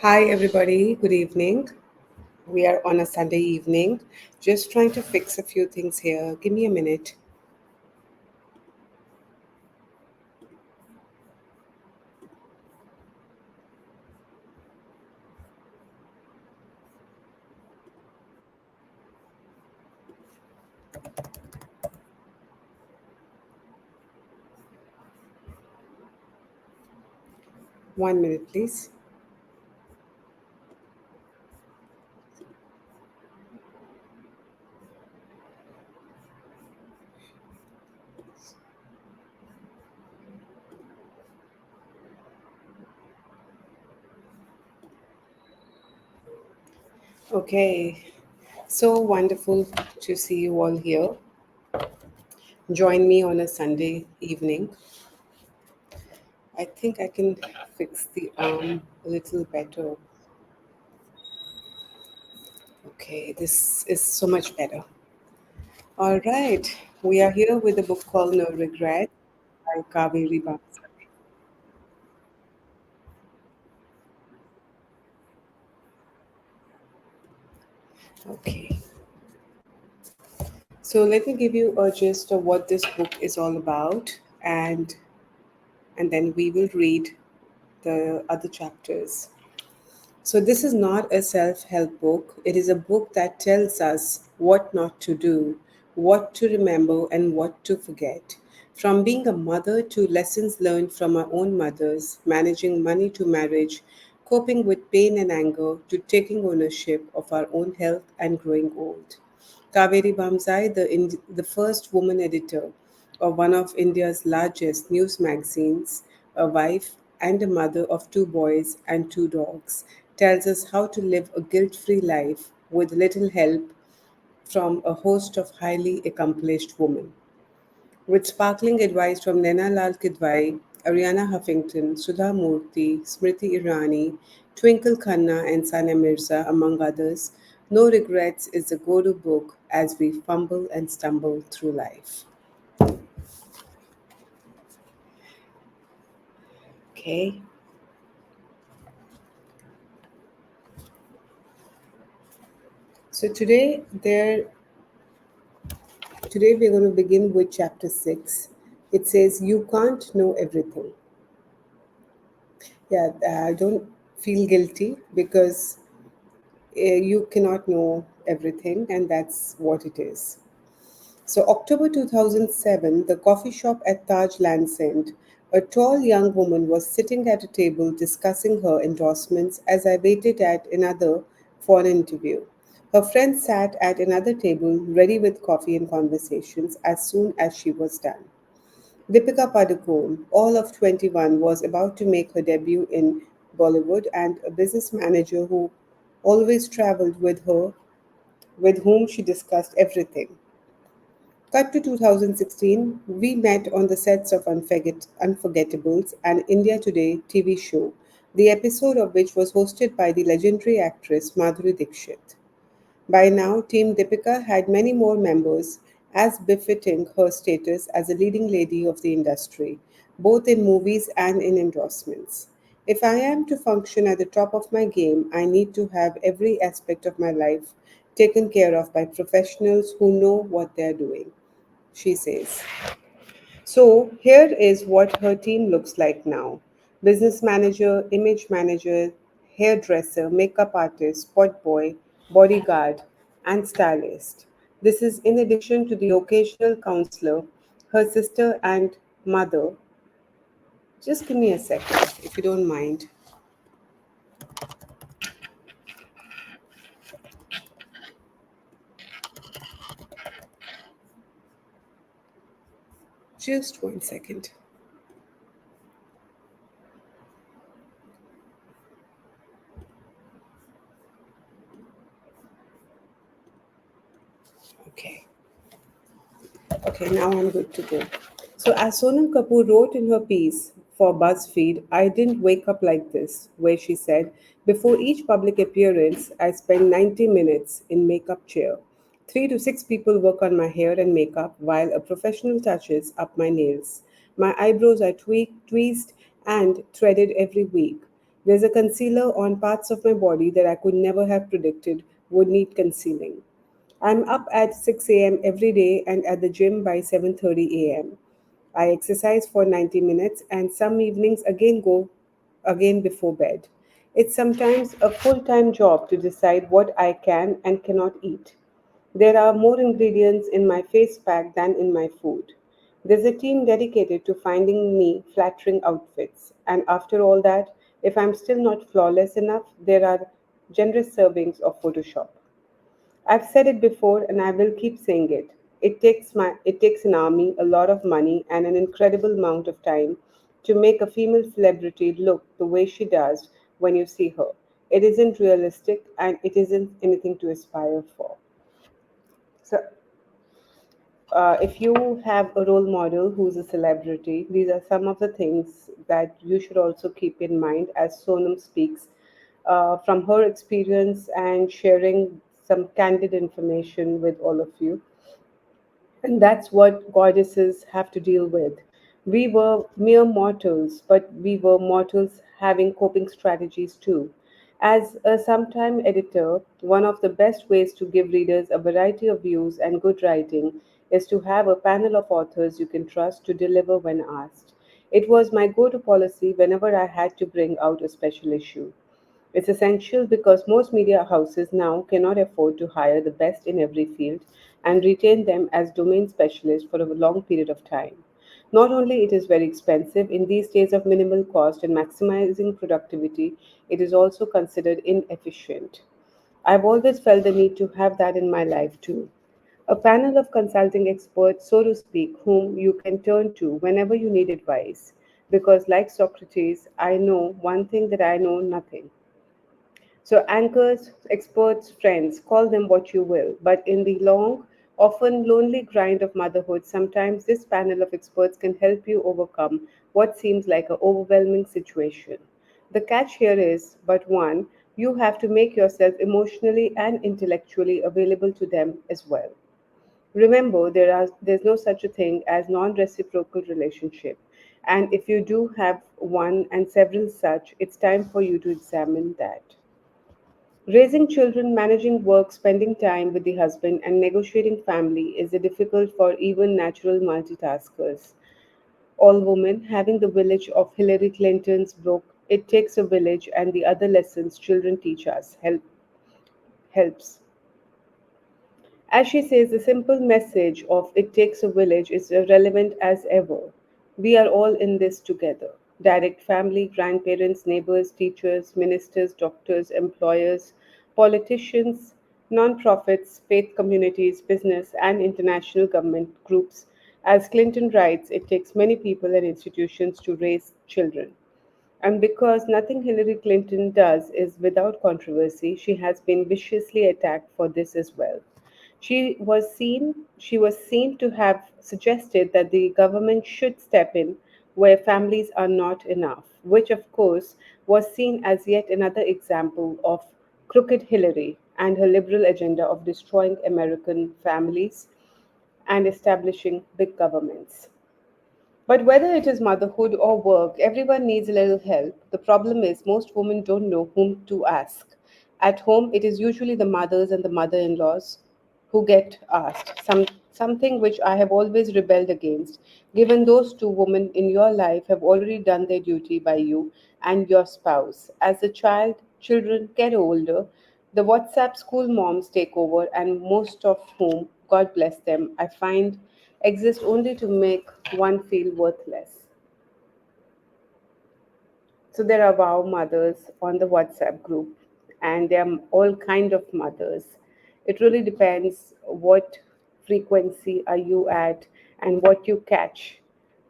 Hi, everybody. Good evening. We are on a Sunday evening. Just trying to fix a few things here. Give me a minute. One minute, please. Okay. So wonderful to see you all here. Join me on a Sunday evening. I think I can fix the arm a little better. Okay, this is so much better. All right. We are here with a book called No Regret by Kaveree Bamzai. Okay. So let me give you a gist of what this book is all about, and then we will read the other chapters. So this is not a self-help book. It is a book that tells us what not to do, what to remember and what to forget. From being a mother to lessons learned from our own mothers, managing money to marriage, coping with pain and anger to taking ownership of our own health and growing old. Kaveree Bamzai, the first woman editor of one of India's largest news magazines, a wife and a mother of two boys and two dogs, tells us how to live a guilt free life with little help from a host of highly accomplished women. With sparkling advice from Naina Lal Kidwai, Ariana Huffington, Sudha Murthy, Smriti Irani, Twinkle Khanna, and Sana Mirza, among others, No Regrets is the go to book as we fumble and stumble through life. Okay, so today we're going to begin with chapter 6. It says, You can't know everything. Yeah, I don't feel guilty because you cannot know everything, and that's what it is. So, October 2007, the coffee shop at Taj Lands End, a tall young woman was sitting at a table discussing her endorsements as I waited at another for an interview. Her friend sat at another table, ready with coffee and conversations as soon as she was done. Deepika Padukone, all of 21, was about to make her debut in Bollywood, and a business manager who always traveled with her, with whom she discussed everything. Cut to 2016, we met on the sets of Unforgettables, an India Today TV show, the episode of which was hosted by the legendary actress Madhuri Dixit. By now, Team Deepika had many more members, as befitting her status as a leading lady of the industry, both in movies and in endorsements. If I am to function at the top of my game, I need to have every aspect of my life taken care of by professionals who know what they're doing, she says. So here is what her team looks like now: business manager, image manager, hairdresser, makeup artist, pot boy, bodyguard, and stylist. This is in addition to the occasional counselor, her sister, and mother. Just give me a second, if you don't mind. Just 1 second. Okay. Okay, now I'm good to go. So, as Sonam Kapoor wrote in her piece for BuzzFeed, I didn't wake up like this, where she said, before each public appearance, I spend 90 minutes in makeup chair. 3 to 6 people work on my hair and makeup while a professional touches up my nails. My eyebrows are tweaked, tweezed, and threaded every week. There's a concealer on parts of my body that I could never have predicted would need concealing. I'm up at 6 a.m. every day and at the gym by 7:30 a.m. I exercise for 90 minutes and some evenings again go again before bed. It's sometimes a full-time job to decide what I can and cannot eat. There are more ingredients in my face pack than in my food. There's a team dedicated to finding me flattering outfits. And after all that, if I'm still not flawless enough, there are generous servings of Photoshop. I've said it before and I will keep saying it. It takes an army, a lot of money, and an incredible amount of time to make a female celebrity look the way she does when you see her. It isn't realistic and it isn't anything to aspire for. So if you have a role model who's a celebrity, these are some of the things that you should also keep in mind as Sonam speaks from her experience and sharing some candid information with all of you. And that's what goddesses have to deal with. We were mere mortals, but we were mortals having coping strategies too. As a sometime editor, one of the best ways to give readers a variety of views and good writing is to have a panel of authors you can trust to deliver when asked. It was my go to policy whenever I had to bring out a special issue. It's essential because most media houses now cannot afford to hire the best in every field and retain them as domain specialists for a long period of time. Not only it is very expensive in these days of minimal cost and maximizing productivity, it is also considered inefficient. I've always felt the need to have that in my life too. A panel of consulting experts, so to speak, whom you can turn to whenever you need advice. Because, like Socrates, I know one thing that I know nothing. So, anchors, experts, friends, call them what you will. But in the long, often lonely grind of motherhood, sometimes this panel of experts can help you overcome what seems like an overwhelming situation. The catch here is but one: you have to make yourself emotionally and intellectually available to them as well. Remember, there's no such a thing as non-reciprocal relationship. And if you do have one and several such, it's time for you to examine that. Raising children, managing work, spending time with the husband, and negotiating family is difficult for even natural multitaskers. All women, having the village of Hillary Clinton's book, It Takes a Village, and the other lessons children teach us helps. As she says, the simple message of "it takes a village" is relevant as ever. We are all in this together. Direct family, grandparents, neighbors, teachers, ministers, doctors, employers, politicians, non-profits, faith communities, business, and international government groups. As Clinton writes, it takes many people and institutions to raise children. And because nothing Hillary Clinton does is without controversy, she has been viciously attacked for this as well. She was seen to have suggested that the government should step in where families are not enough, which of course was seen as yet another example of crooked Hillary and her liberal agenda of destroying American families and establishing big governments. But whether it is motherhood or work, everyone needs a little help. The problem is most women don't know whom to ask. At home, it is usually the mothers and the mother in laws who get asked, something which I have always rebelled against, given those two women in your life have already done their duty by you and your spouse. As the children get older, the WhatsApp school moms take over, and most of whom, God bless them, I find exist only to make one feel worthless. So there are wow mothers on the WhatsApp group, and there are all kind of mothers. It really depends what frequency are you at and what you catch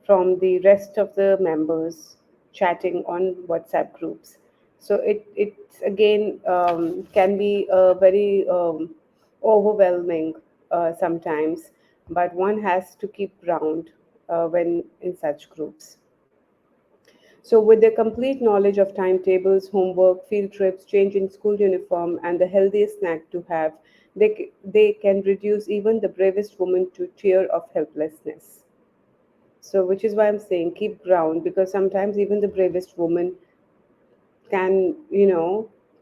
from the rest of the members chatting on WhatsApp groups. So it again can be very overwhelming sometimes, but one has to keep ground when in such groups. So, with their complete knowledge of timetables, homework, field trips, changing school uniform, and the healthiest snack to have, they can reduce even the bravest woman to tear of helplessness. So, which is why I'm saying keep ground because sometimes even the bravest woman can,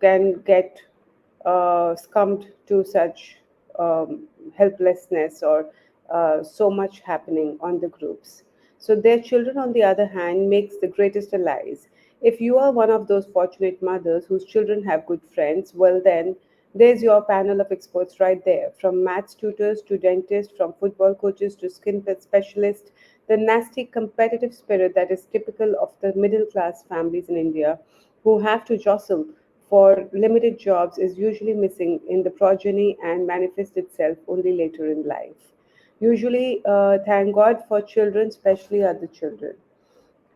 can get succumbed to such helplessness, or so much happening on the groups. So their children, on the other hand, makes the greatest allies. If you are one of those fortunate mothers whose children have good friends, well then, there's your panel of experts right there. From maths tutors to dentists, from football coaches to skin pet specialists, the nasty competitive spirit that is typical of the middle class families in India who have to jostle for limited jobs is usually missing in the progeny and manifests itself only later in life. Usually, thank God for children, especially other children.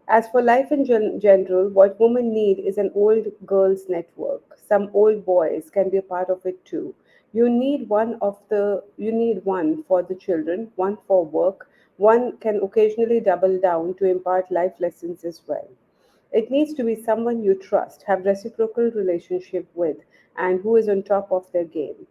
As for life in general, what women need is an old girls' network. Some old boys can be a part of it too. You need one for the children, one for work, one can occasionally double down to impart life lessons as well. It needs to be someone you trust, have reciprocal relationship with, and who is on top of their game.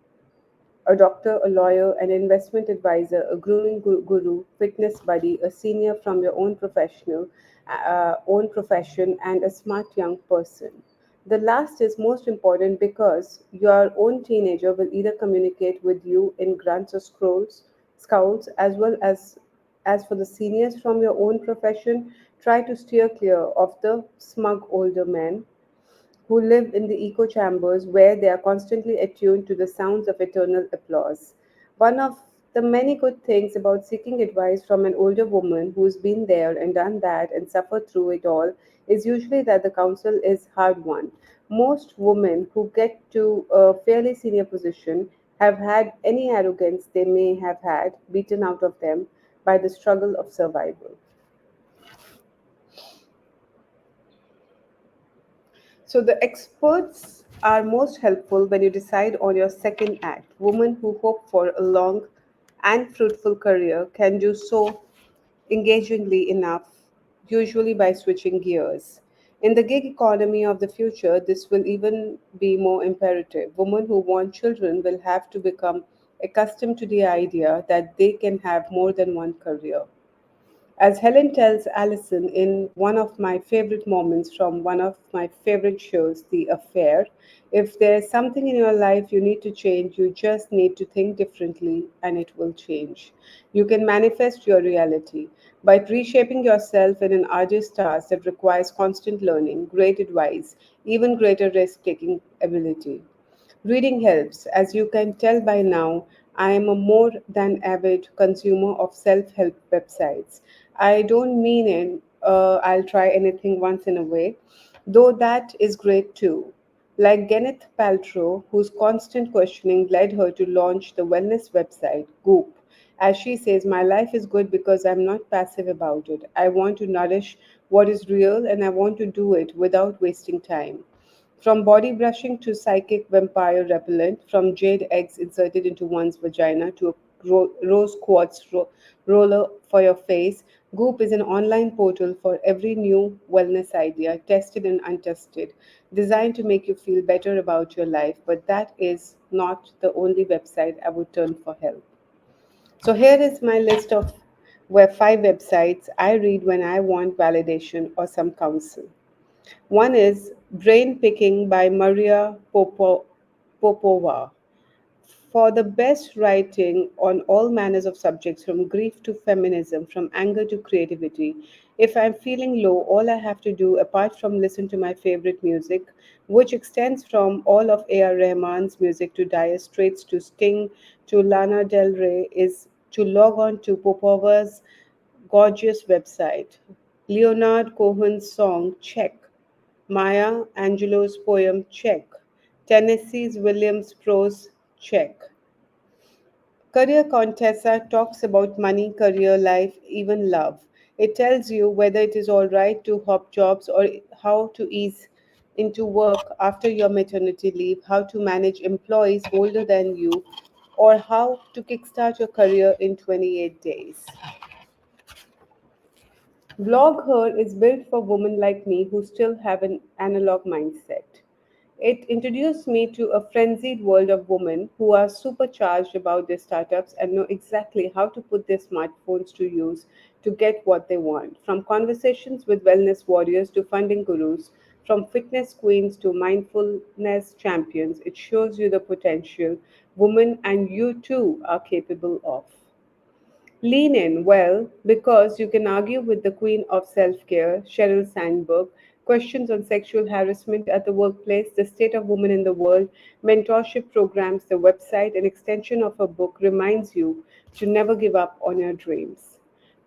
A doctor, a lawyer, an investment advisor, a grooming guru, fitness buddy, a senior from your own profession, and a smart young person. The last is most important because your own teenager will either communicate with you in grunts or scowls, as for the seniors from your own profession, try to steer clear of the smug older men who live in the echo chambers where they are constantly attuned to the sounds of eternal applause. One of the many good things about seeking advice from an older woman who's been there and done that and suffered through it all is usually that the counsel is hard won. Most women who get to a fairly senior position have had any arrogance they may have had beaten out of them by the struggle of survival. So the experts are most helpful when you decide on your second act. Women who hope for a long and fruitful career can do so engagingly enough, usually by switching gears. In the gig economy of the future, this will even be more imperative. Women who want children will have to become accustomed to the idea that they can have more than one career. As Helen tells Allison in one of my favorite moments from one of my favorite shows, The Affair, if there's something in your life you need to change, you just need to think differently and it will change. You can manifest your reality by reshaping yourself in an arduous task that requires constant learning, great advice, even greater risk taking ability. Reading helps. As you can tell by now, I am a more than avid consumer of self help websites. I don't mean I'll try anything once in a way, though that is great too. Like Gwyneth Paltrow, whose constant questioning led her to launch the wellness website Goop. As she says, my life is good because I'm not passive about it. I want to nourish what is real and I want to do it without wasting time. From body brushing to psychic vampire repellent, from jade eggs inserted into one's vagina to a rose quartz roller for your face, Goop is an online portal for every new wellness idea, tested and untested, designed to make you feel better about your life. But that is not the only website I would turn for help. So here is my list of five websites I read when I want validation or some counsel. One is Brain Picking by Popova for the best writing on all manners of subjects from grief to feminism, from anger to creativity. If I'm feeling low, all I have to do, apart from listen to my favorite music, which extends from all of A.R. Rahman's music to Dire Straits to Sting to Lana Del Rey, is to log on to Popova's gorgeous website. Leonard Cohen's song, Check. Maya Angelou's poem, Check. Tennessee's Williams' prose, Check. Career Contessa talks about money, career, life, even love. It tells you whether it is all right to hop jobs or how to ease into work after your maternity leave, how to manage employees older than you, or how to kickstart your career in 28 days. Blog Her is built for women like me who still have an analog mindset. It introduced me to a frenzied world of women who are supercharged about their startups and know exactly how to put their smartphones to use to get what they want. From conversations with wellness warriors to funding gurus, from fitness queens to mindfulness champions. It shows you the potential women and you too are capable of. Lean in, well, because you can argue with the queen of self care, Sheryl Sandberg, questions on sexual harassment at the workplace, the state of women in the world, mentorship programs, the website, an extension of her book reminds you to never give up on your dreams.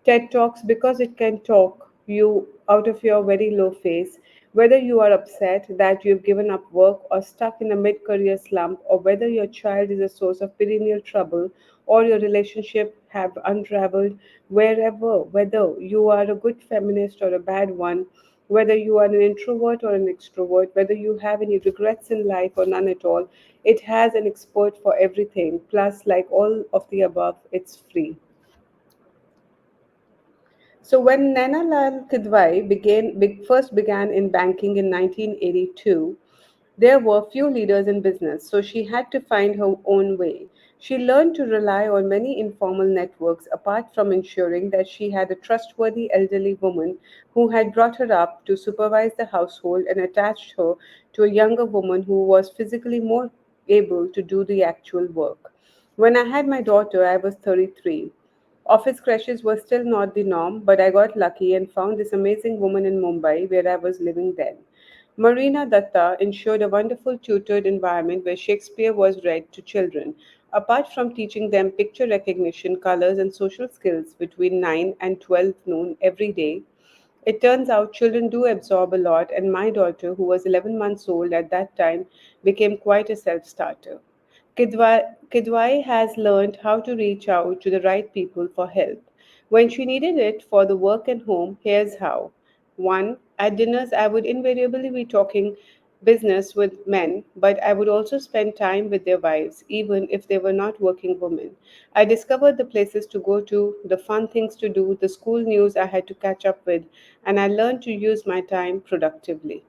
TED Talks, because it can talk you out of your very low phase, whether you are upset that you've given up work or stuck in a mid career slump, or whether your child is a source of perennial trouble or your relationship have unraveled, whether you are a good feminist or a bad one, whether you are an introvert or an extrovert, whether you have any regrets in life or none at all, it has an expert for everything. Plus, like all of the above, it's free. So when Nana Lal Kidwai first began in banking in 1982, there were few leaders in business, so she had to find her own way. She learned to rely on many informal networks apart from ensuring that she had a trustworthy elderly woman who had brought her up to supervise the household and attached her to a younger woman who was physically more able to do the actual work. When I had my daughter, I was 33. Office crashes were still not the norm, but I got lucky and found this amazing woman in Mumbai where I was living then. Marina Datta ensured a wonderful tutored environment where Shakespeare was read to children. Apart from teaching them picture recognition, colors, and social skills between 9 and 12 noon every day, it turns out children do absorb a lot, and my daughter, who was 11 months old at that time, became quite a self starter. Kidwai has learned how to reach out to the right people for help. When she needed it for the work and home, here's how. 1. At dinners, I would invariably be talking business with men, but I would also spend time with their wives, even if they were not working women. I discovered the places to go to, the fun things to do, the school news I had to catch up with, and I learned to use my time productively.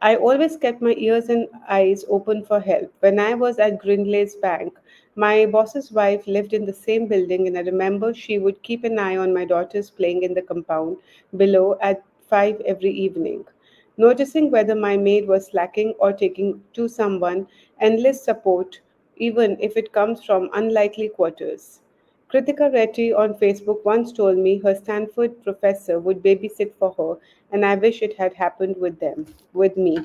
I always kept my ears and eyes open for help. When I was at Grindlay's Bank, my boss's wife lived in the same building, and I remember she would keep an eye on my daughters playing in the compound below at 5 every evening. Noticing whether my maid was slacking or taking to someone, endless support, even if it comes from unlikely quarters. Kritika Reddy on Facebook once told me her Stanford professor would babysit for her, and I wish it had happened with me.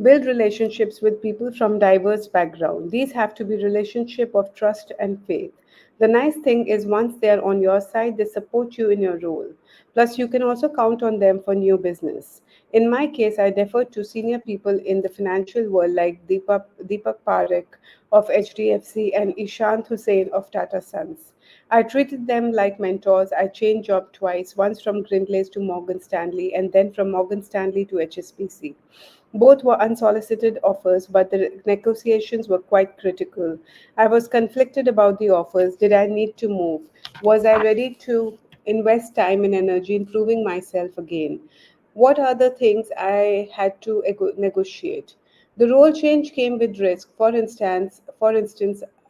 Build relationships with people from diverse backgrounds. These have to be relationship of trust and faith. The nice thing is once they are on your side, they support you in your role. Plus, you can also count on them for new business. In my case, I deferred to senior people in the financial world like Deepak Parekh of HDFC and Ishant Hussain of Tata Sons. I treated them like mentors. I changed job twice, once from Grindlays to Morgan Stanley and then from Morgan Stanley to HSBC. Both were unsolicited offers, but the negotiations were quite critical. I was conflicted about the offers. Did I need to move? Was I ready to invest time and energy in proving myself again? What other things I had to negotiate? The role change came with risk. For instance,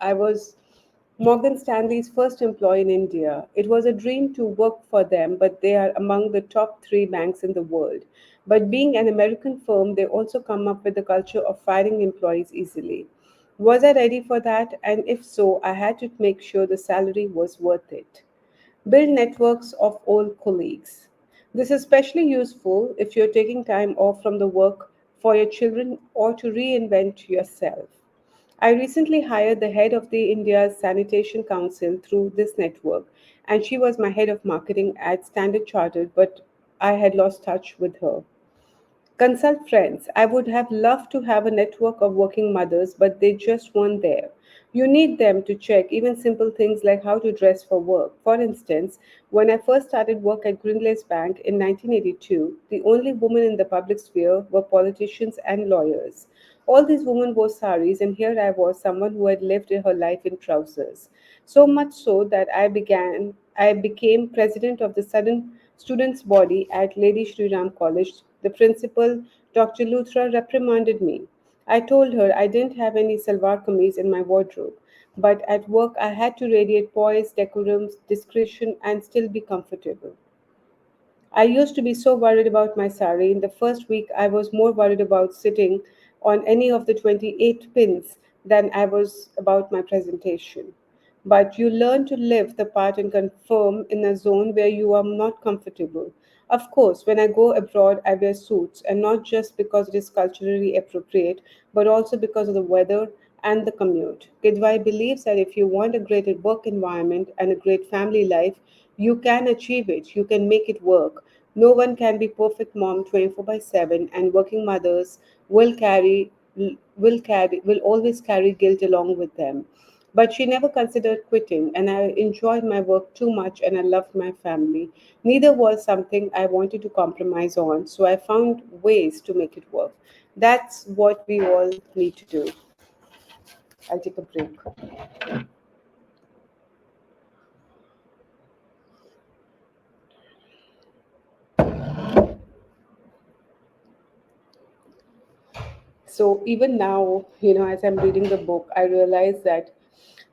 I was Morgan Stanley's first employee in India. It was a dream to work for them, but they are among the top three banks in the world. But being an American firm, they also come up with a culture of firing employees easily. Was I ready for that? And if so, I had to make sure the salary was worth it. Build networks of old colleagues. This is especially useful if you're taking time off from the work for your children or to reinvent yourself. I recently hired the head of the India's Sanitation Council through this network, and she was my head of marketing at Standard Chartered, but I had lost touch with her. Consult friends. I would have loved to have a network of working mothers, but they just weren't there. You need them to check even simple things like how to dress for work. For instance, when I first started work at Grindlays Bank in 1982, the only women in the public sphere were politicians and lawyers. All these women wore saris, and here I was, someone who had lived her life in trousers. So much so that I became president of the sudden students' body at Lady Shri Ram College. The principal, Dr. Luthra, reprimanded me. I told her I didn't have any salwar kameez in my wardrobe, but at work I had to radiate poise, decorum, discretion, and still be comfortable. I used to be so worried about my sari. In the first week, I was more worried about sitting on any of the 28 pins than I was about my presentation. But you learn to live the part and confirm in a zone where you are not comfortable. Of course, when I go abroad, I wear suits, and not just because it is culturally appropriate, but also because of the weather and the commute. Kidwai believes that if you want a great work environment and a great family life, you can achieve it, you can make it work. No one can be perfect mom 24 by 7, and working mothers will will always carry guilt along with them. But she never considered quitting, and I enjoyed my work too much and I loved my family. Neither was something I wanted to compromise on, so I found ways to make it work. That's what we all need to do. I'll take a break. So even now, as I'm reading the book, I realize that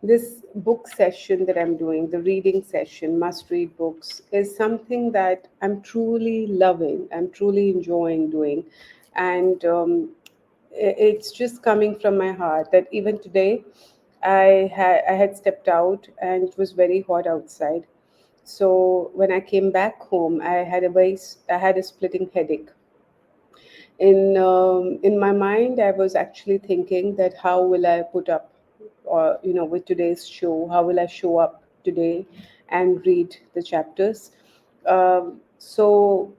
this book session that I'm doing, the reading session, must read books, is something that I'm truly loving, I'm truly enjoying doing. And it's just coming from my heart that even today I had stepped out and it was very hot outside. So when I came back home, I had a splitting headache. In my mind, I was actually thinking that how will I put up, or with today's show, how will I show up today and read the chapters. So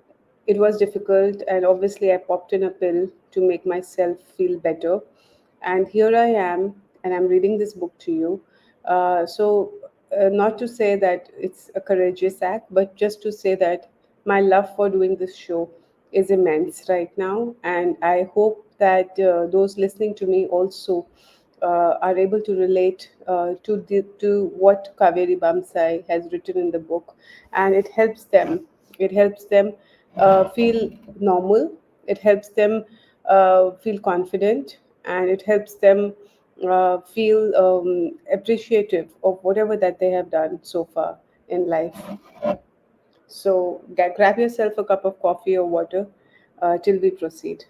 it was difficult, and obviously I popped in a pill to make myself feel better, and here I am, and I'm reading this book to you. Not to say that it's a courageous act, but just to say that my love for doing this show is immense right now, and I hope that those listening to me also are able to relate to what Kaveri Bamzai has written in the book, and it helps them. It helps them feel normal. It helps them feel confident, and it helps them feel appreciative of whatever that they have done so far in life. So grab yourself a cup of coffee or water till we proceed.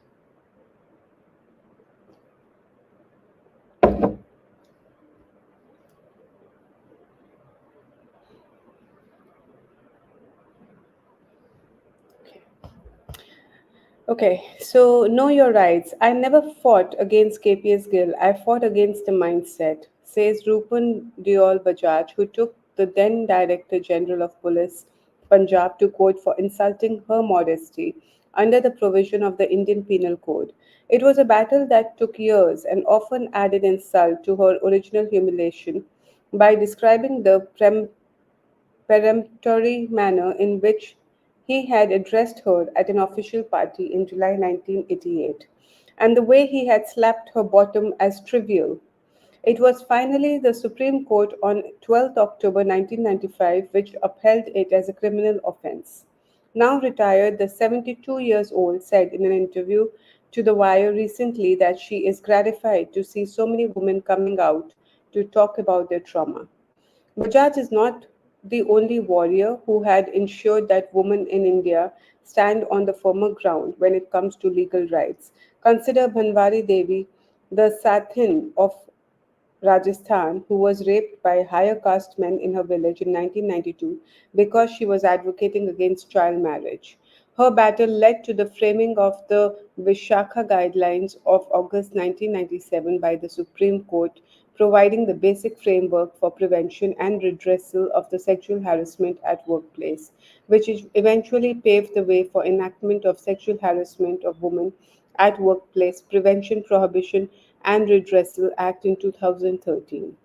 Okay, so know your rights. I never fought against KPS Gill. I fought against the mindset, says Rupan Diol Bajaj, who took the then Director General of Police, Punjab, to court for insulting her modesty under the provision of the Indian Penal Code. It was a battle that took years and often added insult to her original humiliation by describing the peremptory manner in which he had addressed her at an official party in July 1988, and the way he had slapped her bottom as trivial. It was finally the Supreme Court on 12th October 1995 which upheld it as a criminal offense. Now retired, the 72 years old said in an interview to The Wire recently that she is gratified to see so many women coming out to talk about their trauma. Bajaj is not the only warrior who had ensured that women in India stand on the firmer ground when it comes to legal rights. Consider Bhanwari Devi, the Sathin of Rajasthan, who was raped by higher caste men in her village in 1992 because she was advocating against child marriage. Her battle led to the framing of the Vishakha Guidelines of August 1997 by the Supreme Court, providing the basic framework for prevention and redressal of the sexual harassment at workplace, which eventually paved the way for enactment of Sexual Harassment of Women at Workplace Prevention, Prohibition and Redressal Act in 2013.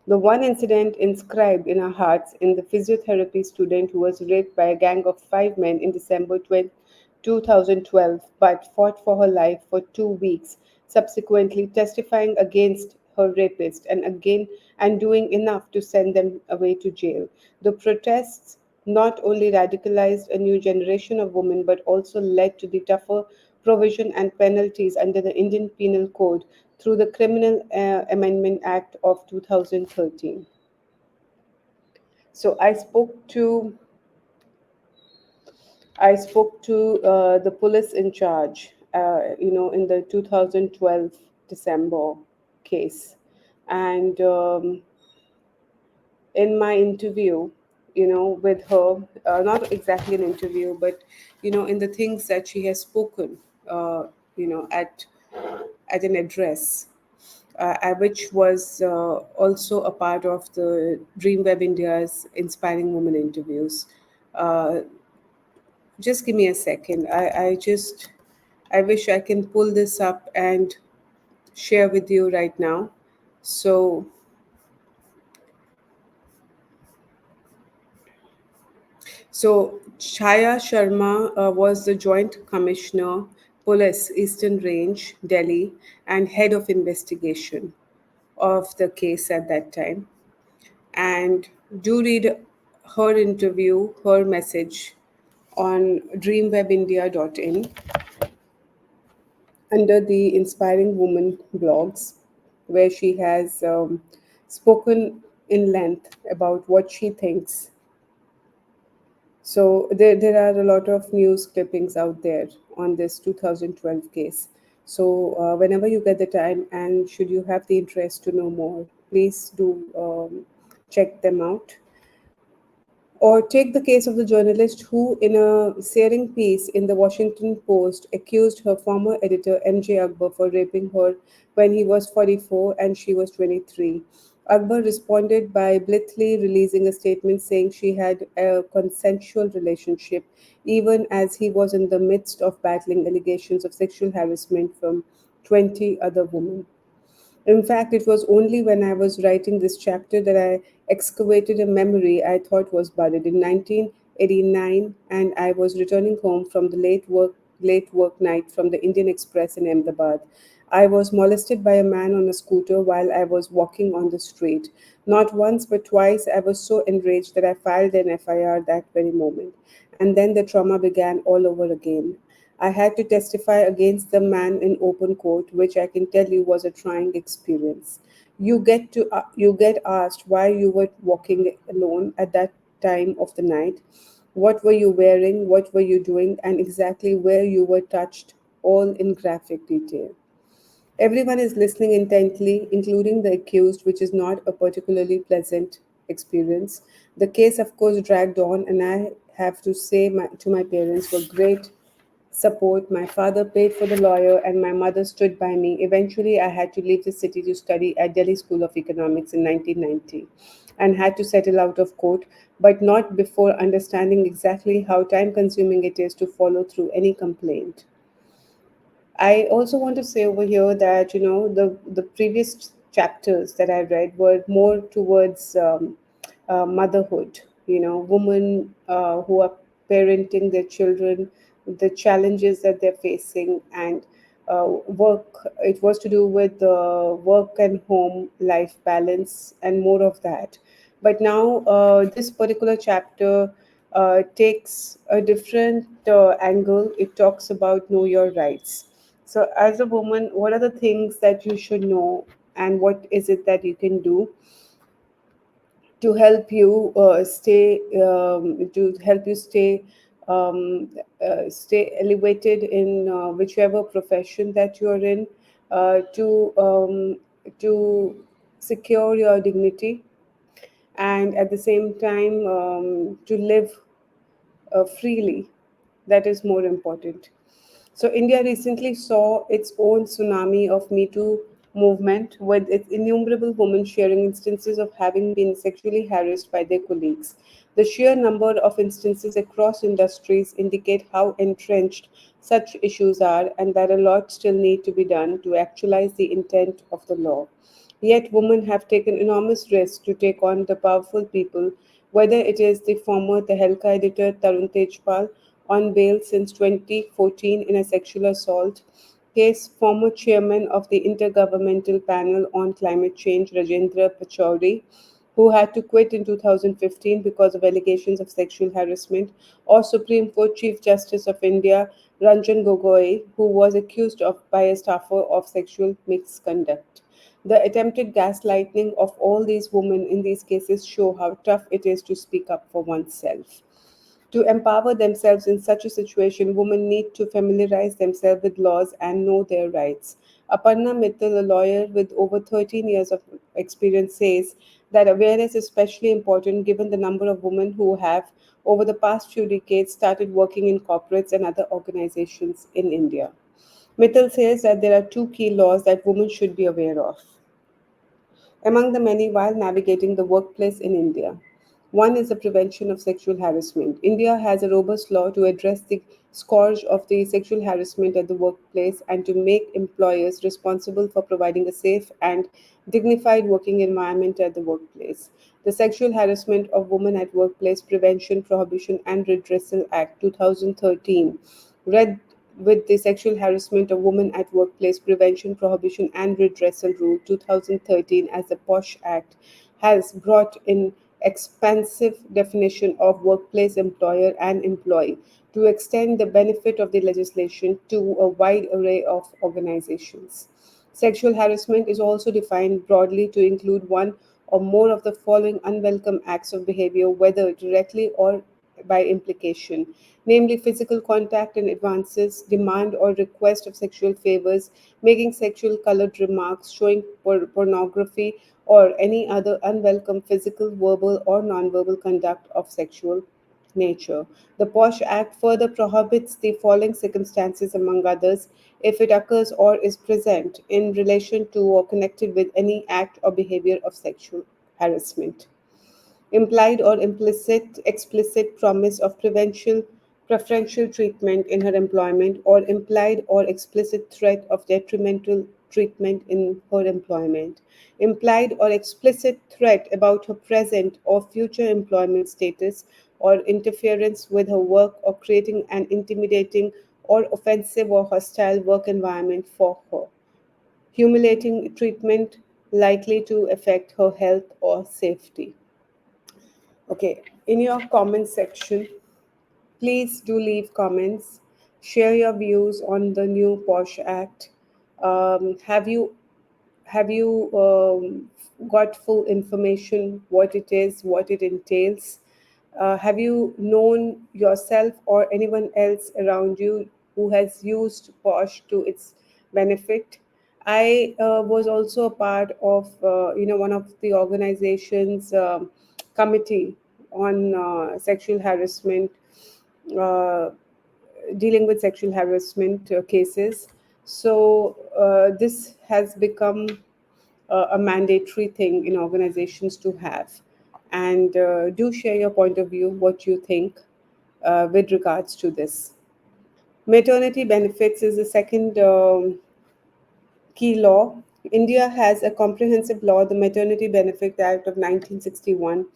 The one incident inscribed in our hearts in the physiotherapy student who was raped by a gang of 5 men in December 2012 but fought for her life for 2 weeks, subsequently testifying against her rapist and again and doing enough to send them away to jail. The protests not only radicalized a new generation of women but also led to the tougher provision and penalties under the Indian Penal Code through the Criminal Amendment Act of 2013. So I spoke to I spoke to the police in charge, in the 2012 December case. And in my interview, with her, not exactly an interview, but, in the things that she has spoken, uh, at an address, which was also a part of the Dreamweb India's Inspiring Women interviews. Uh, just give me a second. I wish I can pull this up and share with you right now. So, Chaya Sharma was the Joint Commissioner, Police, Eastern Range, Delhi, and head of investigation of the case at that time. And do read her interview, her message on dreamwebindia.in under the Inspiring Woman blogs, where she has spoken in length about what she thinks. So there are a lot of news clippings out there on this 2012 case. So whenever you get the time and should you have the interest to know more, please do check them out. Or take the case of the journalist who, in a searing piece in the Washington Post, accused her former editor MJ Akbar for raping her when he was 44 and she was 23. Akbar responded by blithely releasing a statement saying she had a consensual relationship, even as he was in the midst of battling allegations of sexual harassment from 20 other women. In fact, it was only when I was writing this chapter that I excavated a memory I thought was buried in 1989, and I was returning home from the late work night from the Indian Express in Ahmedabad. I was molested by a man on a scooter while I was walking on the street. Not once but twice I was so enraged that I filed an FIR that very moment. And then the trauma began all over again. I had to testify against the man in open court, which I can tell you was a trying experience. You get asked why you were walking alone at that time of the night, what were you wearing, what were you doing, and exactly where you were touched, all in graphic detail. Everyone is listening intently, including the accused, which is not a particularly pleasant experience. The case, of course, dragged on, and I have to say to my parents were great support. My father paid for the lawyer, and my mother stood by me. Eventually, I had to leave the city to study at Delhi School of Economics in 1990 and had to settle out of court, but not before understanding exactly how time consuming it is to follow through any complaint. I also want to say over here that the previous chapters that I read were more towards motherhood. Women who are parenting their children, the challenges that they're facing, and work. It was to do with work and home life balance and more of that. But now this particular chapter takes a different angle. It talks about know your rights. So, as a woman, what are the things that you should know, and what is it that you can do to help you stay elevated in whichever profession that you are in, to secure your dignity, and at the same time to live freely. That is more important. So India recently saw its own tsunami of Me Too movement, with its innumerable women sharing instances of having been sexually harassed by their colleagues. The sheer number of instances across industries indicate how entrenched such issues are, and that a lot still need to be done to actualize the intent of the law. Yet women have taken enormous risks to take on the powerful people, whether it is the former Tehelka editor Tarun Tejpal on bail since 2014 in a sexual assault case, former chairman of the Intergovernmental Panel on Climate Change Rajendra Pachauri, who had to quit in 2015 because of allegations of sexual harassment, or Supreme Court Chief Justice of India Ranjan Gogoi, who was accused of by a staffer of sexual misconduct. The attempted gaslighting of all these women in these cases show how tough it is to speak up for oneself. To empower themselves in such a situation, women need to familiarize themselves with laws and know their rights. Aparna Mittal, a lawyer with over 13 years of experience, says that awareness is especially important given the number of women who have, over the past few decades, started working in corporates and other organizations in India. Mittal says that there are two key laws that women should be aware of among the many while navigating the workplace in India. One is the prevention of sexual harassment. India has a robust law to address the scourge of the sexual harassment at the workplace and to make employers responsible for providing a safe and dignified working environment at the workplace. The Sexual Harassment of Women at Workplace Prevention, Prohibition and Redressal Act 2013 read with the Sexual Harassment of Women at Workplace Prevention, Prohibition and Redressal Rule 2013 as the POSH Act has brought in expansive definition of workplace employer and employee to extend the benefit of the legislation to a wide array of organizations. Sexual harassment is also defined broadly to include one or more of the following unwelcome acts of behavior, whether directly or by implication, namely physical contact and advances, demand or request of sexual favors, making sexual colored remarks, showing pornography, or any other unwelcome physical, verbal, or nonverbal conduct of sexual nature. The POSH Act further prohibits the following circumstances, among others, if it occurs or is present in relation to or connected with any act or behavior of sexual harassment: implied or implicit explicit promise of preferential treatment in her employment, or implied or explicit threat of detrimental treatment in her employment, implied or explicit threat about her present or future employment status or interference with her work, or creating an intimidating or offensive or hostile work environment for her, humiliating treatment likely to affect her health or safety. Okay, in your comment section, please do leave comments. Share your views on the new Posh Act. Have you got full information what it is, what it entails? Have you known yourself or anyone else around you who has used Posh to its benefit? I was also a part of one of the organizations committee on sexual harassment, uh, dealing with sexual harassment cases. So this has become a mandatory thing in organizations to have. And do share your point of view, what you think with regards to this. Maternity benefits is the second key law. India has a comprehensive law, the Maternity Benefit Act of 1961,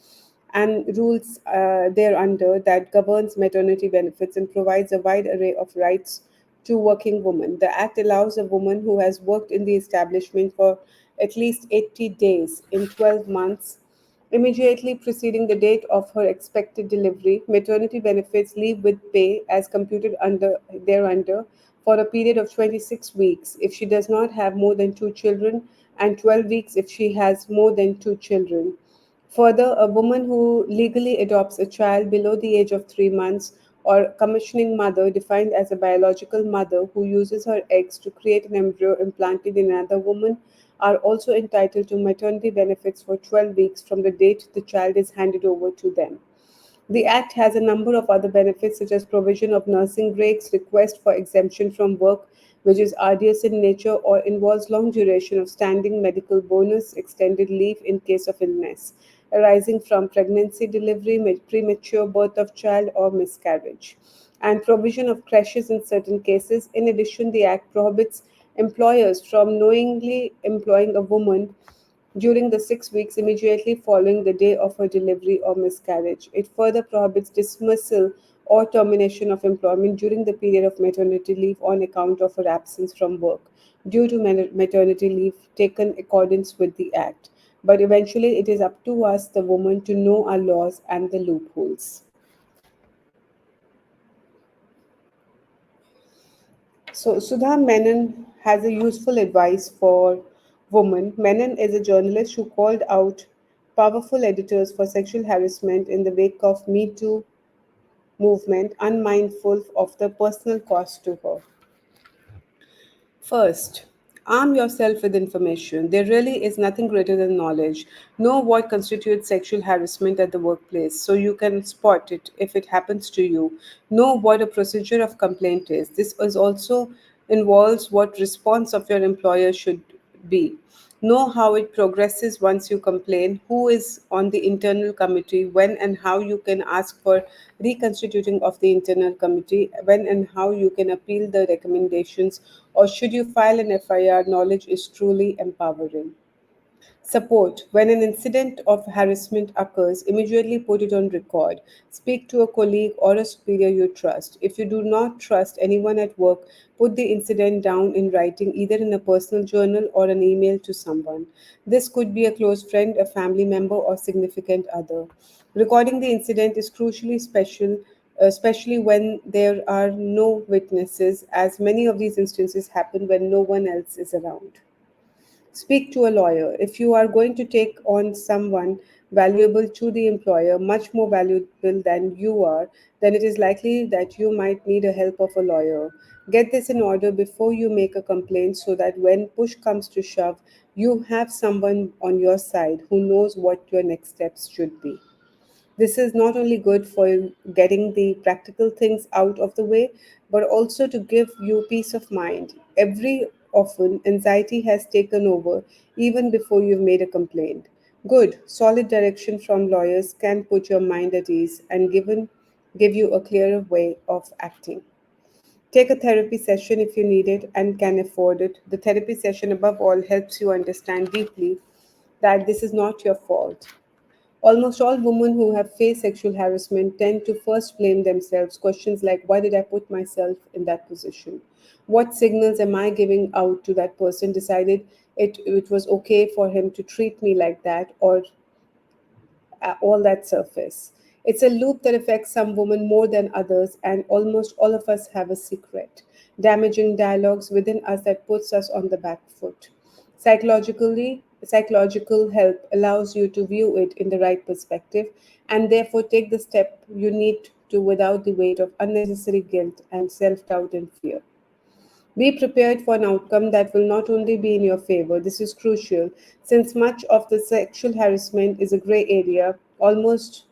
and rules thereunder that governs maternity benefits and provides a wide array of rights to working women. The Act allows a woman who has worked in the establishment for at least 80 days in 12 months immediately preceding the date of her expected delivery, maternity benefits leave with pay as computed under thereunder for a period of 26 weeks if she does not have more than two children and 12 weeks if she has more than two children. Further, a woman who legally adopts a child below the age of 3 months, or commissioning mother defined as a biological mother who uses her eggs to create an embryo implanted in another woman, are also entitled to maternity benefits for 12 weeks from the date the child is handed over to them. The Act has a number of other benefits, such as provision of nursing breaks, request for exemption from work, which is arduous in nature or involves long duration of standing medical bonus, extended leave in case of illness, arising from pregnancy, delivery, premature birth of child, or miscarriage, and provision of creches in certain cases. In addition, the Act prohibits employers from knowingly employing a woman during the 6 weeks immediately following the day of her delivery or miscarriage. It further prohibits dismissal or termination of employment during the period of maternity leave on account of her absence from work due to maternity leave taken accordance with the Act. But eventually, it is up to us, the woman, to know our laws and the loopholes. So, Sudha Menon has a useful advice for women. Menon is a journalist who called out powerful editors for sexual harassment in the wake of Me Too movement, unmindful of the personal cost to her. First, arm yourself with information. There really is nothing greater than knowledge. Know what constitutes sexual harassment at the workplace so you can spot it if it happens to you. Know what a procedure of complaint is. This is also involves what response of your employer should be. Know how it progresses once you complain, who is on the internal committee, when and how you can ask for reconstituting of the internal committee, when and how you can appeal the recommendations, or should you file an FIR. Knowledge is truly empowering. Support. When an incident of harassment occurs, immediately put it on record. Speak to a colleague or a superior you trust. If you do not trust anyone at work, put the incident down in writing, either in a personal journal or an email to someone. This could be a close friend, a family member, or significant other. Recording the incident is crucially special, especially when there are no witnesses, as many of these instances happen when no one else is around. Speak to a lawyer. If you are going to take on someone valuable to the employer, much more valuable than you are, then it is likely that you might need the help of a lawyer. Get this in order before you make a complaint so that when push comes to shove, you have someone on your side who knows what your next steps should be. This is not only good for getting the practical things out of the way, but also to give you peace of mind. Every often, anxiety has taken over even before you've made a complaint. Good, solid direction from lawyers can put your mind at ease and give you a clearer way of acting. Take a therapy session if you need it and can afford it. The therapy session, above all, helps you understand deeply that this is not your fault. Almost all women who have faced sexual harassment tend to first blame themselves. Questions like, why did I put myself in that position? What signals am I giving out to that person? Decided it was okay for him to treat me like that, or all that surface. It's a loop that affects some women more than others, and almost all of us have a secret, damaging dialogues within us that puts us on the back foot. Psychological help allows you to view it in the right perspective and therefore take the step you need to without the weight of unnecessary guilt and self doubt and fear. Be prepared for an outcome that will not only be in your favor. This is crucial since much of the sexual harassment is a gray area, almost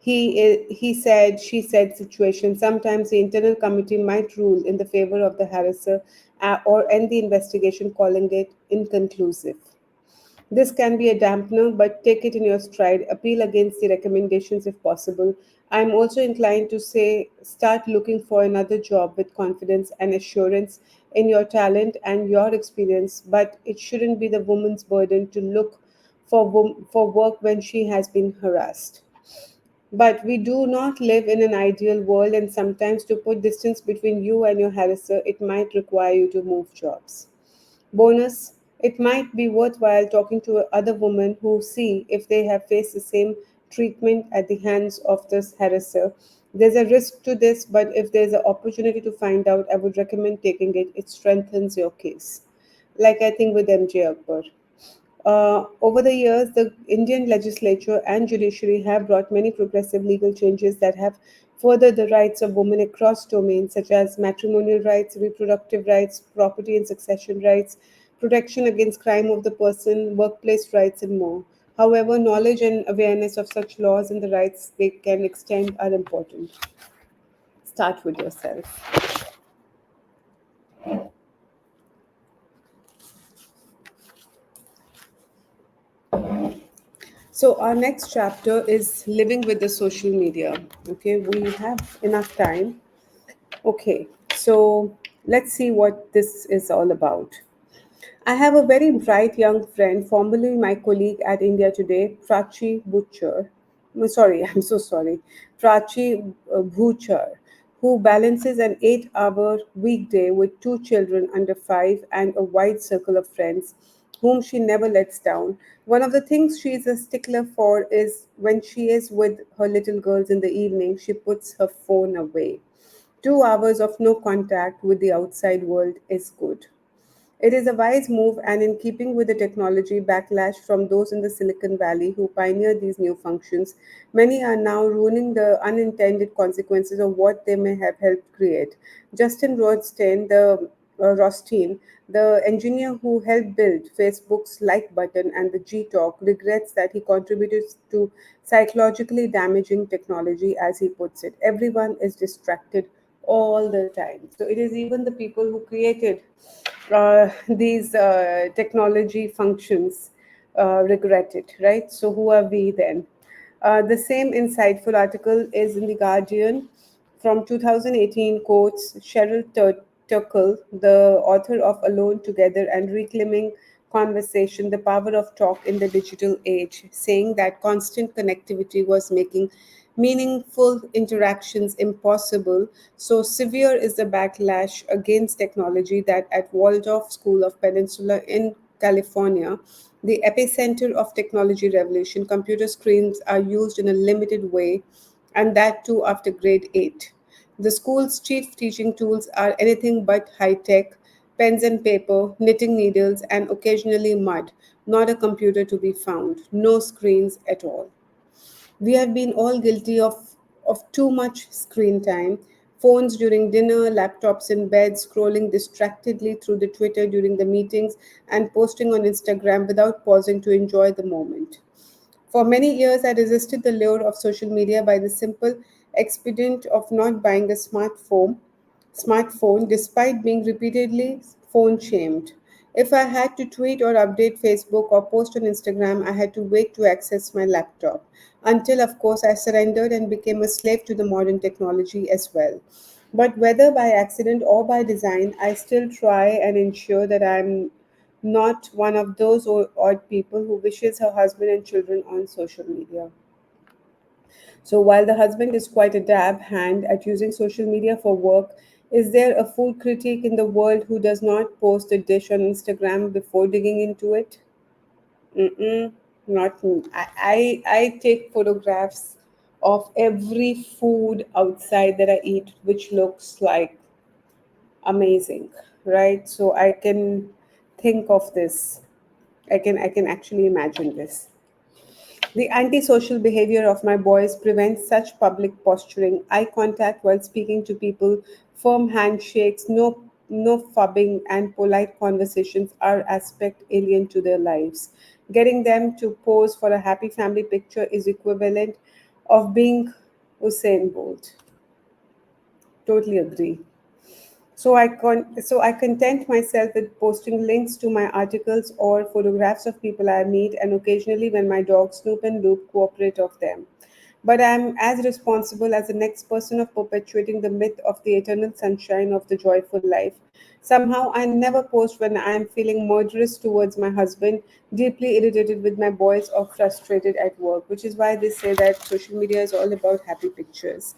he said, she said situation. Sometimes the internal committee might rule in the favor of the harasser or end the investigation, calling it inconclusive. This can be a dampener, but take it in your stride. Appeal against the recommendations if possible. I'm also inclined to say start looking for another job with confidence and assurance in your talent and your experience, but it shouldn't be the woman's burden to look for work when she has been harassed. But we do not live in an ideal world, and sometimes to put distance between you and your harasser, it might require you to move jobs. Bonus, it might be worthwhile talking to other women who see if they have faced the same treatment at the hands of this harasser. There's a risk to this, but if there's an opportunity to find out, I would recommend taking it. It strengthens your case. Like I think with MJ Akbar. Over the years, the Indian legislature and judiciary have brought many progressive legal changes that have furthered the rights of women across domains such as matrimonial rights, reproductive rights, property and succession rights, protection against crime of the person, workplace rights, and more. However, knowledge and awareness of such laws and the rights they can extend are important. Start with yourself. So, our next chapter is living with the social media. Okay, we have enough time. Okay, so let's see what this is all about. I have a very bright young friend, formerly my colleague at India Today, Prachi Butcher. Sorry, I'm so sorry. Prachi Bhuchar, who balances an 8-hour weekday with two children under 5 and a wide circle of friends whom she never lets down. One of the things she is a stickler for is when she is with her little girls in the evening, she puts her phone away. 2 hours of no contact with the outside world is good. It is a wise move and in keeping with the technology backlash from those in the Silicon Valley who pioneered these new functions. Many are now ruining the unintended consequences of what they may have helped create. Justin Rothstein, the engineer who helped build Facebook's like button and the G Talk, regrets that he contributed to psychologically damaging technology, as he puts it. Everyone is distracted all the time. So it is even the people who created these technology functions regret it, right? So who are we then? The same insightful article is in The Guardian from 2018, quotes Cheryl Turkle, the author of Alone Together and Reclaiming Conversation, The Power of Talk in the Digital Age, saying that constant connectivity was making meaningful interactions impossible. So severe is the backlash against technology that at Waldorf School of Peninsula in California, the epicenter of technology revolution, computer screens are used in a limited way, and that too after grade 8. The school's chief teaching tools are anything but high tech: pens and paper, knitting needles, and occasionally mud, not a computer to be found, no screens at all. We have been all guilty of too much screen time. Phones during dinner, laptops in bed, scrolling distractedly through the Twitter during the meetings, and posting on Instagram without pausing to enjoy the moment. For many years, I resisted the lure of social media by the simple expedient of not buying a smartphone despite being repeatedly phone shamed. If I had to tweet or update Facebook or post on Instagram, I had to wait to access my laptop. Until, of course, I surrendered and became a slave to the modern technology as well. But whether by accident or by design, I still try and ensure that I'm not one of those odd people who wishes her husband and children on social media. So while the husband is quite a dab hand at using social media for work, is there a food critic in the world who does not post a dish on Instagram before digging into it? Mm-mm, not me. I take photographs of every food outside that I eat, which looks like amazing, right? So I can think of this. I can actually imagine this. The antisocial behavior of my boys prevents such public posturing, eye contact while speaking to people, firm handshakes, no fubbing, and polite conversations are aspect alien to their lives. Getting them to pose for a happy family picture is equivalent of being Usain Bolt. Totally agree. So I content myself with posting links to my articles or photographs of people I meet, and occasionally when my dogs Snoop and Loop cooperate of them. But I'm as responsible as the next person of perpetuating the myth of the eternal sunshine of the joyful life. Somehow I never post when I am feeling murderous towards my husband, deeply irritated with my boys, or frustrated at work, which is why they say that social media is all about happy pictures.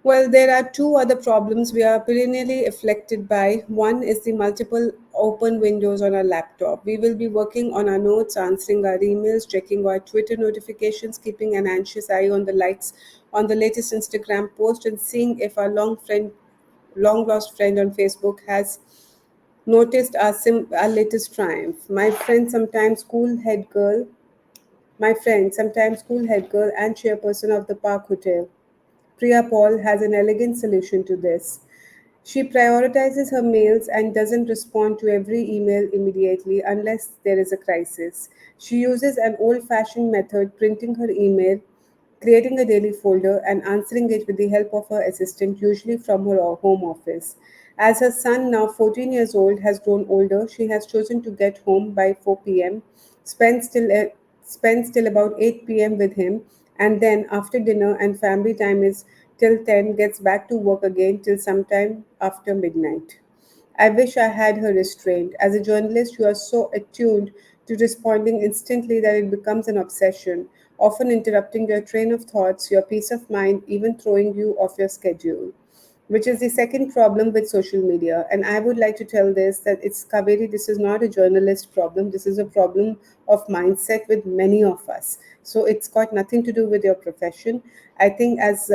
Well, there are two other problems we are perennially afflicted by. One is the multiple open windows on our laptop. We will be working on our notes, answering our emails, checking our Twitter notifications, keeping an anxious eye on the likes on the latest Instagram post, and seeing if our long lost friend on Facebook has noticed our latest triumph. My friend, sometimes school head girl and chairperson of the Park Hotel, Priya Paul, has an elegant solution to this. She prioritizes her mails and doesn't respond to every email immediately unless there is a crisis. She uses an old fashioned method, printing her email, creating a daily folder, and answering it with the help of her assistant, usually from her home office. As her son, now 14 years old, has grown older, she has chosen to get home by 4 p.m., spend till, uh, spends till about 8 p.m. with him, and then after dinner and family time is till 10, gets back to work again till sometime after midnight. I wish I had her restraint. As a journalist, you are so attuned to responding instantly that it becomes an obsession, often interrupting your train of thoughts, your peace of mind, even throwing you off your schedule. which is the second problem with social media. And I would like to tell this that it's Kaveri, this is not a journalist problem. This is a problem of mindset with many of us. So it's got nothing to do with your profession. I think as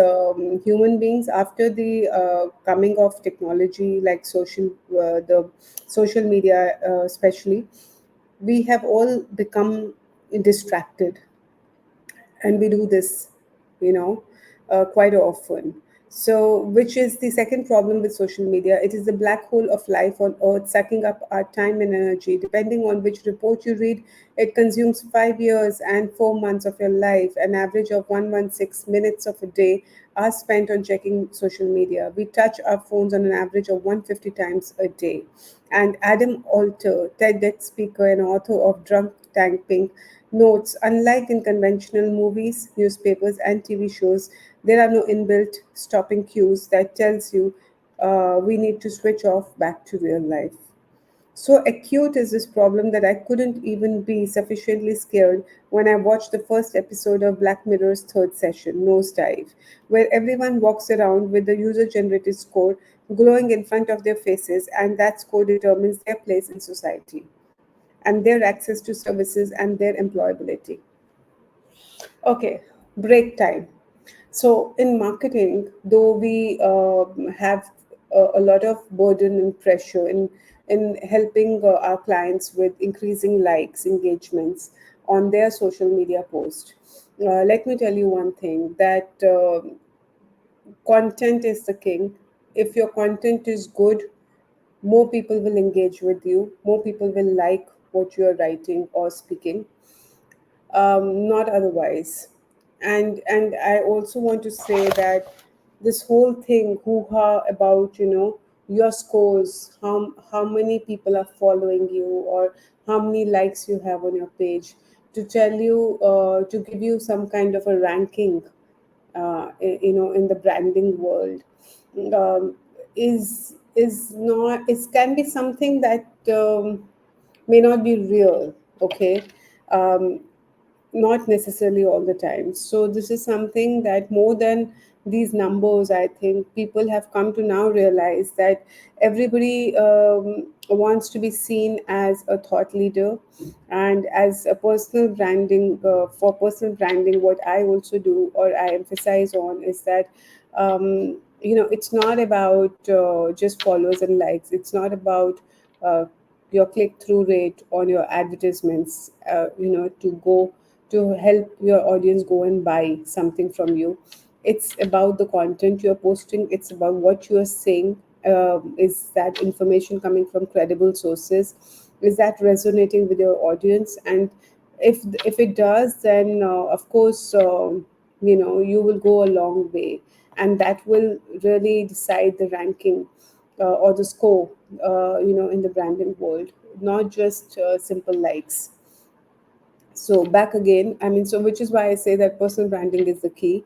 human beings, after the coming of technology like the social media, especially, we have all become distracted, and we do this, you know, quite often. So, which is the second problem with social media? It is the black hole of life on Earth, sucking up our time and energy. Depending on which report you read, it consumes 5 years and 4 months of your life. An average of 116 minutes of a day are spent on checking social media. We touch our phones on an average of 150 times a day. And Adam Alter, TEDx speaker and author of Drunk Tank Pink, notes, unlike in conventional movies, newspapers, and TV shows, there are no inbuilt stopping cues that tells you we need to switch off back to real life. So acute is this problem that I couldn't even be sufficiently scared when I watched the first episode of Black Mirror's third session, Nosedive, where everyone walks around with the user generated score glowing in front of their faces, and that score determines their place in society and their access to services and their employability. Okay, break time. So in marketing, though we have a lot of burden and pressure in helping our clients with increasing likes, engagements on their social media post. Let me tell you one thing that content is the king. If your content is good, more people will engage with you, more people will like what you are writing or speaking, not otherwise. And I also want to say that this whole thing hoo-ha about, your scores, how many people are following you, or how many likes you have on your page, to tell you, to give you some kind of a ranking, in the branding world, um, is not, it can be something that may not be real. Okay. um, Not necessarily all the time. So this is something that, more than these numbers, I think people have come to now realize that everybody wants to be seen as a thought leader, and as a personal branding. For personal branding, what I also do or I emphasize on is that, it's not about just followers and likes. It's not about your click through rate on your advertisements, to go to help your audience go and buy something from you. It's about the content you're posting, it's about what you're saying. Is that information coming from credible sources? Is that resonating with your audience? And if it does, then of course, you will go a long way, and that will really decide the ranking, or the score, in the branding world, not just simple likes. So back again, I mean, so which is why I say that personal branding is the key.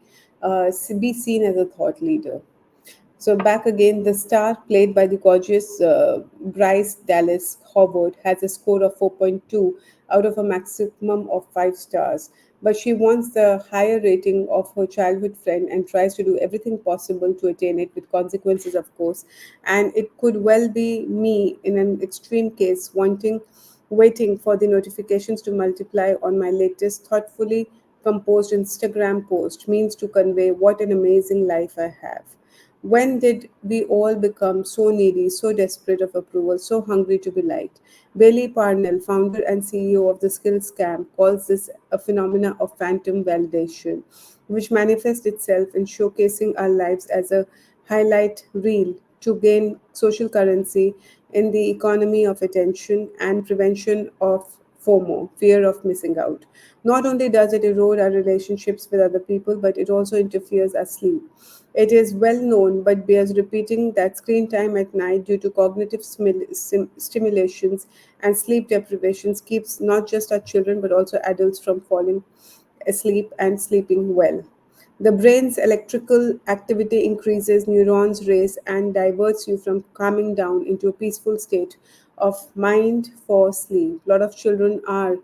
Be seen as a thought leader. So back again, the star, played by the gorgeous Bryce Dallas Howard, has a score of 4.2 out of a maximum of 5 stars. But she wants the higher rating of her childhood friend and tries to do everything possible to attain it, with consequences, of course. And it could well be me in an extreme case, waiting for the notifications to multiply on my latest thoughtfully composed Instagram post means to convey what an amazing life I have. When did we all become so needy, so desperate of approval, so hungry to be liked? Bailey Parnell, founder and CEO of the Skills Camp, calls this a phenomena of phantom validation, which manifests itself in showcasing our lives as a highlight reel to gain social currency in the economy of attention and prevention of FOMO, fear of missing out. Not only does it erode our relationships with other people, but it also interferes our sleep. It is well known, but bears repeating, that screen time at night due to cognitive stimulations and sleep deprivations keeps not just our children but also adults from falling asleep and sleeping well. The brain's electrical activity increases, neurons race, and diverts you from calming down into a peaceful state of mind for sleep. A lot of children are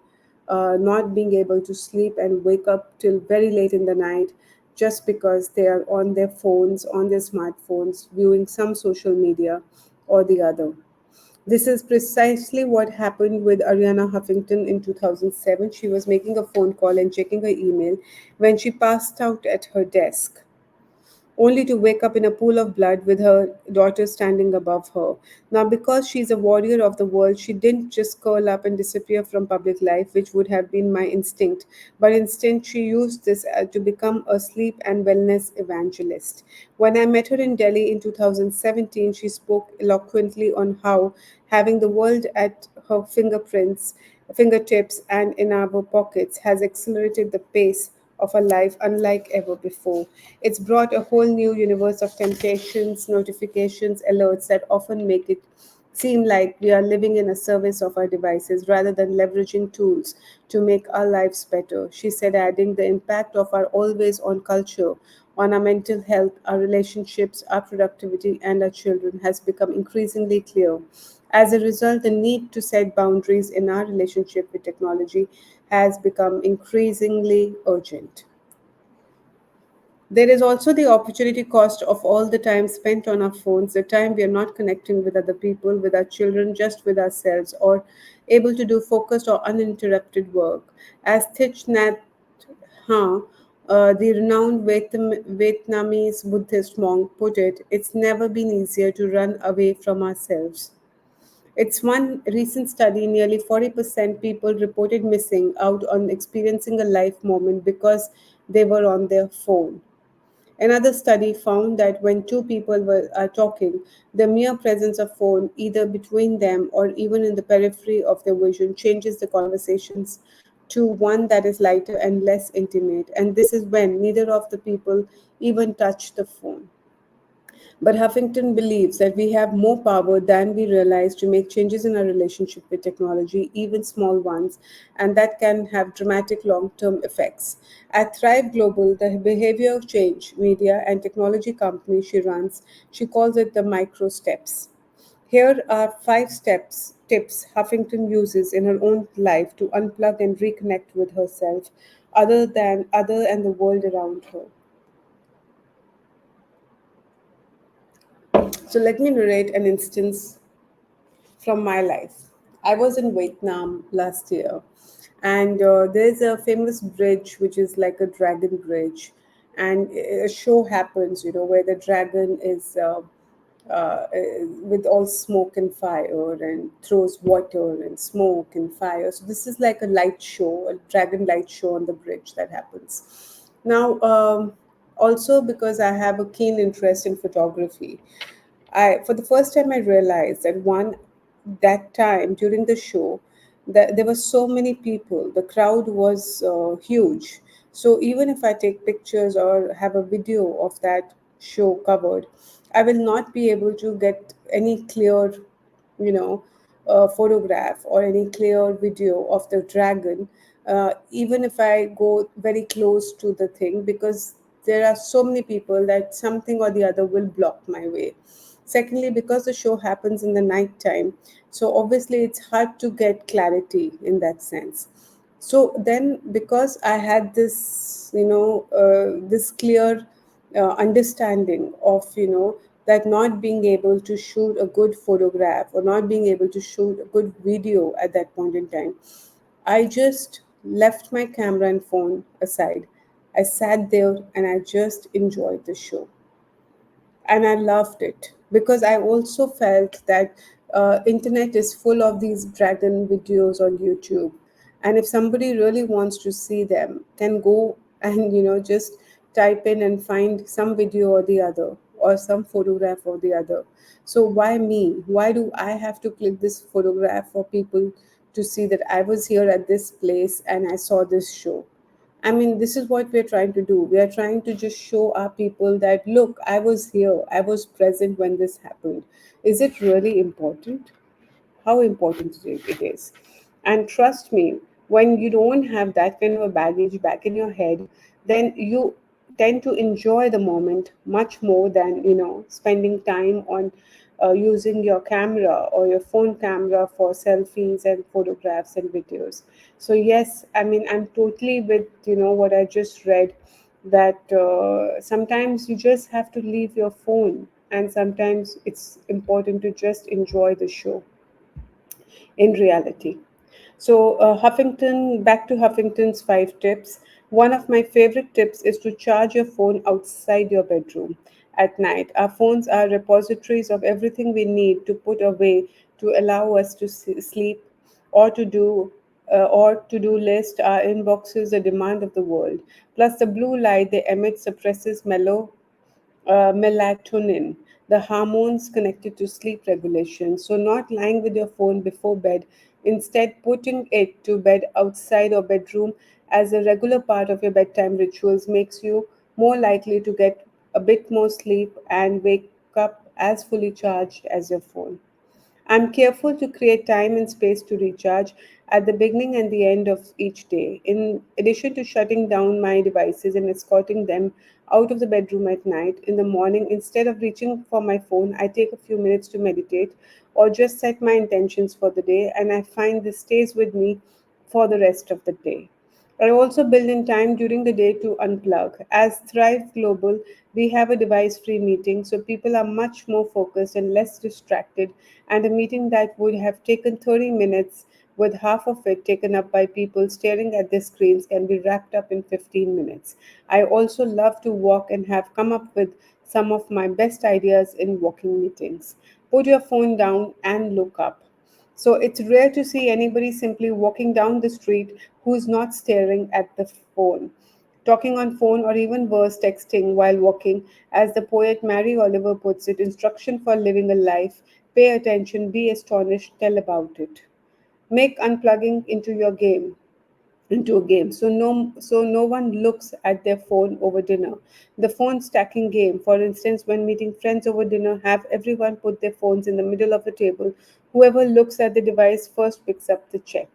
not being able to sleep and wake up till very late in the night, just because they are on their phones, on their smartphones, viewing some social media or the other. This is precisely what happened with Ariana Huffington in 2007. She was making a phone call and checking her email when she passed out at her desk, only to wake up in a pool of blood with her daughter standing above her. Now, because she's a warrior of the world, she didn't just curl up and disappear from public life, which would have been my instinct, but instead she used this to become a sleep and wellness evangelist. When I met her in Delhi in 2017, she spoke eloquently on how having the world at her fingertips and in our pockets has accelerated the pace of a life unlike ever before. It's brought a whole new universe of temptations, notifications, alerts that often make it seem like we are living in a service of our devices rather than leveraging tools to make our lives better. She said, adding the impact of our always on culture on our mental health, our relationships, our productivity, and our children has become increasingly clear. As a result, the need to set boundaries in our relationship with technology has become increasingly urgent. There is also the opportunity cost of all the time spent on our phones, the time we are not connecting with other people, with our children, just with ourselves, or able to do focused or uninterrupted work. As Thich Nhat Hanh, the renowned Vietnamese Buddhist monk, put it, it's never been easier to run away from ourselves. It's one recent study, nearly 40% people reported missing out on experiencing a life moment because they were on their phone. Another study found that when two people are talking, the mere presence of phone, either between them or even in the periphery of their vision, changes the conversations to one that is lighter and less intimate. And this is when neither of the people even touch the phone. But Huffington believes that we have more power than we realize to make changes in our relationship with technology, even small ones, and that can have dramatic long term effects. At Thrive Global, the behavior change media and technology company she runs, she calls it the micro steps. Here are 5 tips Huffington uses in her own life to unplug and reconnect with herself, other and the world around her. So let me narrate an instance from my life. I was in Vietnam last year, and there's a famous bridge which is like a dragon bridge, and a show happens, where the dragon is with all smoke and fire and throws water and smoke and fire. So this is like a light show, a dragon light show on the bridge that happens. Now, also because I have a keen interest in photography, for the first time I realized that that time during the show that there were so many people. The crowd was huge. So even if I take pictures or have a video of that show covered, I will not be able to get any clear, you know, photograph or any clear video of the dragon, even if I go very close to the thing, because there are so many people that something or the other will block my way. Secondly, because the show happens in the night time, so obviously it's hard to get clarity in that sense. So then, because I had this, this clear understanding of, that not being able to shoot a good photograph or not being able to shoot a good video at that point in time, I just left my camera and phone aside. I sat there and I just enjoyed the show, and I loved it because I also felt that internet is full of these dragon videos on YouTube, and if somebody really wants to see them, can go and just type in and find some video or the other or some photograph or the other. So why me? Why do I have to click this photograph for people to see that I was here at this place and I saw this show? I mean, this is what we're trying to do. We are trying to just show our people that, look, I was here, I was present when this happened. Is it really important? How important it is. And trust me, when you don't have that kind of a baggage back in your head, then you tend to enjoy the moment much more than spending time on using your camera or your phone camera for selfies and photographs and videos. So yes, I mean, I'm totally with what I just read, that sometimes you just have to leave your phone, and sometimes it's important to just enjoy the show in reality. So, back to Huffington's 5 tips. One of my favorite tips is to charge your phone outside your bedroom at night. Our phones are repositories of everything we need to put away to allow us to sleep or to do list. Our inboxes, the demand of the world. Plus, the blue light they emit suppresses melatonin, the hormones connected to sleep regulation. So, not lying with your phone before bed, instead, putting it to bed outside or bedroom as a regular part of your bedtime rituals makes you more likely to get a bit more sleep and wake up as fully charged as your phone. I'm careful to create time and space to recharge at the beginning and the end of each day. In addition to shutting down my devices and escorting them out of the bedroom at night, in the morning, instead of reaching for my phone, I take a few minutes to meditate or just set my intentions for the day, and I find this stays with me for the rest of the day. I also build in time during the day to unplug. As Thrive Global, we have a device free meeting, so people are much more focused and less distracted. And a meeting that would have taken 30 minutes, with half of it taken up by people staring at their screens, can be wrapped up in 15 minutes. I also love to walk and have come up with some of my best ideas in walking meetings. Put your phone down and look up. So it's rare to see anybody simply walking down the street who's not staring at the phone, talking on phone, or even worse, texting while walking. As the poet Mary Oliver puts it, instruction for living a life. Pay attention, be astonished, tell about it. Make unplugging into a game. So no one looks at their phone over dinner. The phone stacking game, for instance, when meeting friends over dinner, have everyone put their phones in the middle of the table. Whoever looks at the device first picks up the check.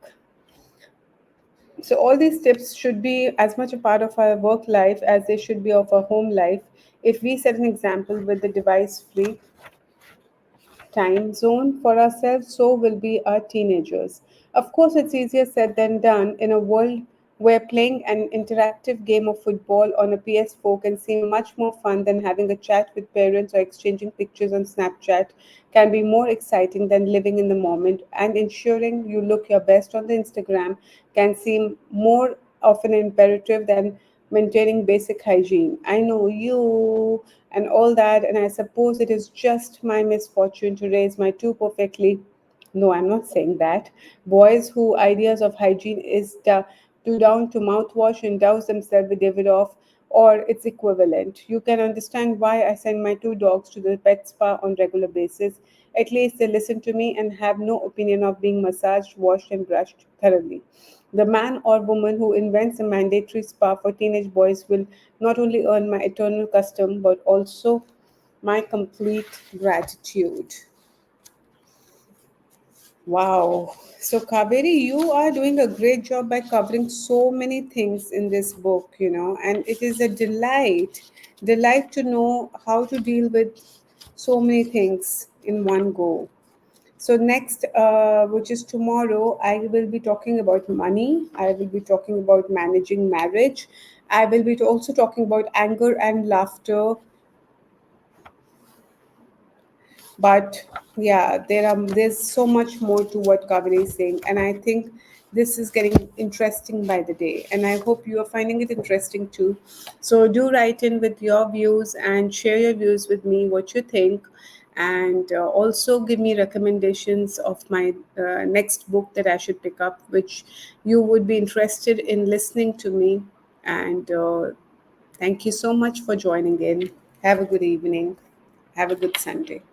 So all these tips should be as much a part of our work life as they should be of our home life. If we set an example with the device free time zone for ourselves, so will be our teenagers. Of course, it's easier said than done in a world where playing an interactive game of football on a PS4 can seem much more fun than having a chat with parents or exchanging pictures on Snapchat can be more exciting than living in the moment, and ensuring you look your best on the Instagram can seem more of an imperative than maintaining basic hygiene. I know you and all that, and I suppose it is just my misfortune to raise my two perfectly, no, I'm not saying that, boys who ideas of hygiene is to down to mouthwash and douse themselves with Davidoff or its equivalent. You can understand why I send my two dogs to the pet spa on regular basis. At least they listen to me and have no opinion of being massaged, washed, and brushed thoroughly. The man or woman who invents a mandatory spa for teenage boys will not only earn my eternal custom but also my complete gratitude. Wow. So, Kaveri, you are doing a great job by covering so many things in this book, and it is a delight to know how to deal with so many things in one go. So, next, which is tomorrow, I will be talking about money. I will be talking about managing marriage. I will be also talking about anger and laughter. But yeah, there's so much more to what Kaveri is saying, and I think this is getting interesting by the day, and I hope you are finding it interesting too. So do write in with your views and share your views with me, what you think, and also give me recommendations of my next book that I should pick up, which you would be interested in listening to me. And thank you so much for joining in. Have a good evening. Have a good Sunday.